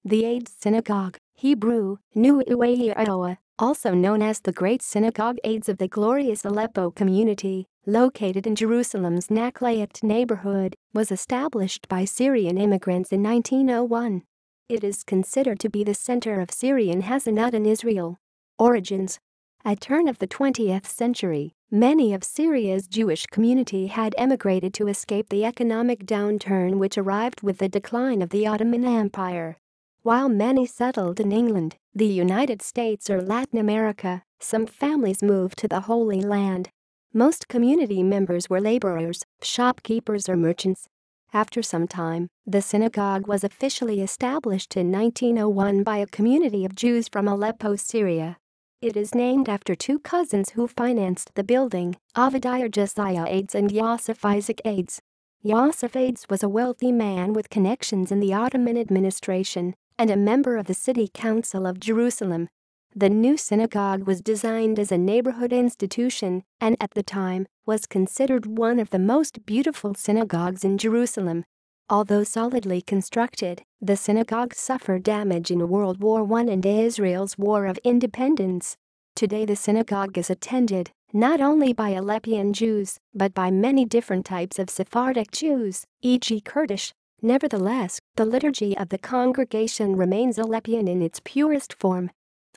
The Ades Synagogue, Hebrew, Nu Uaioa, also known as the Great Synagogue Ades of the Glorious Aleppo Community, located in Jerusalem's Nachlaot neighborhood, was established by Syrian immigrants in 1901. It is considered to be the center of Syrian Hazzanut in Israel. Origins. At turn of the 20th century, many of Syria's Jewish community had emigrated to escape the economic downturn which arrived with the decline of the Ottoman Empire. While many settled in England, the United States or Latin America, some families moved to the Holy Land. Most community members were laborers, shopkeepers or merchants. After some time, the synagogue was officially established in 1901 by a community of Jews from Aleppo, Syria. It is named after two cousins who financed the building, Avadiah Josiah Ades and Yosef Isaac Ades. Yosef Ades was a wealthy man with connections in the Ottoman administration and a member of the City Council of Jerusalem. The new synagogue was designed as a neighborhood institution and at the time was considered one of the most beautiful synagogues in Jerusalem. Although solidly constructed, the synagogue suffered damage in World War I and Israel's War of Independence. Today the synagogue is attended not only by Aleppian Jews but by many different types of Sephardic Jews, e.g. Kurdish. Nevertheless, the liturgy of the congregation remains Aleppian in its purest form.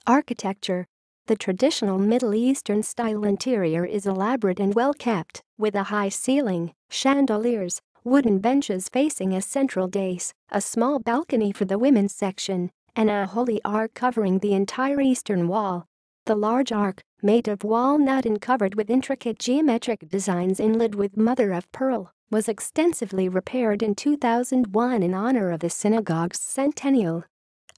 Architecture. The traditional Middle Eastern-style interior is elaborate and well-kept, with a high ceiling, chandeliers, wooden benches facing a central dais, a small balcony for the women's section, and a holy ark covering the entire eastern wall. The large ark, made of walnut and covered with intricate geometric designs inlaid with mother-of-pearl, was extensively repaired in 2001 in honor of the synagogue's centennial.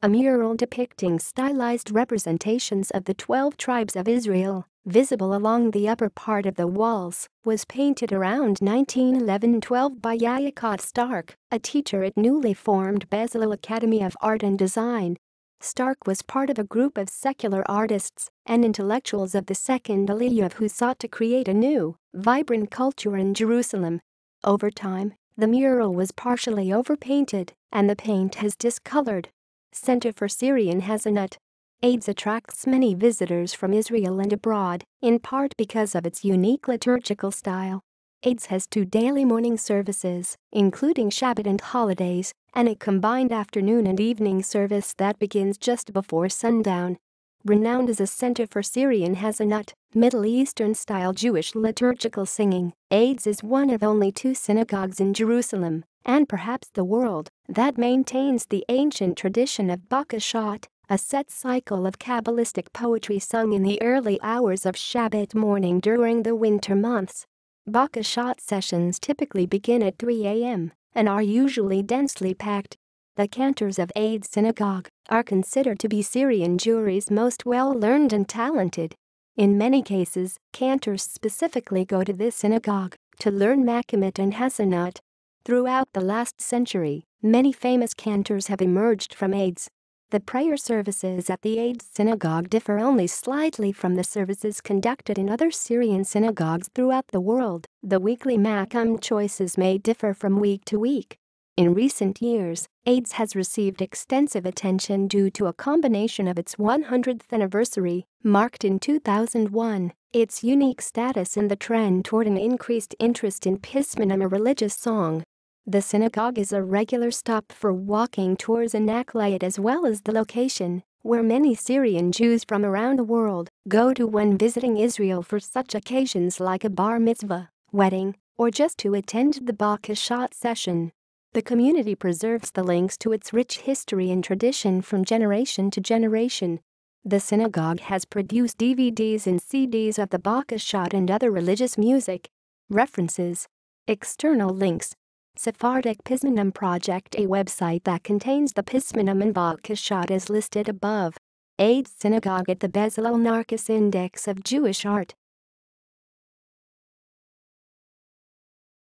A mural depicting stylized representations of the 12 tribes of Israel, visible along the upper part of the walls, was painted around 1911-12 by Yaakov Stark, a teacher at newly formed Bezalel Academy of Art and Design. Stark was part of a group of secular artists and intellectuals of the Second Aliyah who sought to create a new, vibrant culture in Jerusalem. Over time, the mural was partially overpainted and the paint has discolored. Center for Syrian Hazzanut. Ades attracts many visitors from Israel and abroad, in part because of its unique liturgical style. Ades has 2 daily morning services, including Shabbat and holidays, and a combined afternoon and evening service that begins just before sundown. Renowned as a center for Syrian Hazzanut, Middle Eastern-style Jewish liturgical singing, Ades is one of only 2 synagogues in Jerusalem, and perhaps the world, that maintains the ancient tradition of Bakashot, a set cycle of Kabbalistic poetry sung in the early hours of Shabbat morning during the winter months. Bakashot sessions typically begin at 3 a.m. and are usually densely packed. The cantors of Ades Synagogue are considered to be Syrian Jewry's most well-learned and talented. In many cases, cantors specifically go to this synagogue to learn Machamet and Hazzanut. Throughout the last century, many famous cantors have emerged from Ades. The prayer services at the Ades Synagogue differ only slightly from the services conducted in other Syrian synagogues throughout the world. The weekly Macham choices may differ from week to week. In recent years, Ades has received extensive attention due to a combination of its 100th anniversary, marked in 2001, its unique status and the trend toward an increased interest in Pismanim, a religious song. The synagogue is a regular stop for walking tours in Nachlaot as well as the location where many Syrian Jews from around the world go to when visiting Israel for such occasions like a bar mitzvah, wedding, or just to attend the Bakashot session. The community preserves the links to its rich history and tradition from generation to generation. The synagogue has produced DVDs and CDs of the Bakashot and other religious music. References. External links. Sephardic Pismanim Project, a website that contains the Pismanim and Bakashot is listed above. Ades Synagogue at the Bezalel Narcus Index of Jewish Art.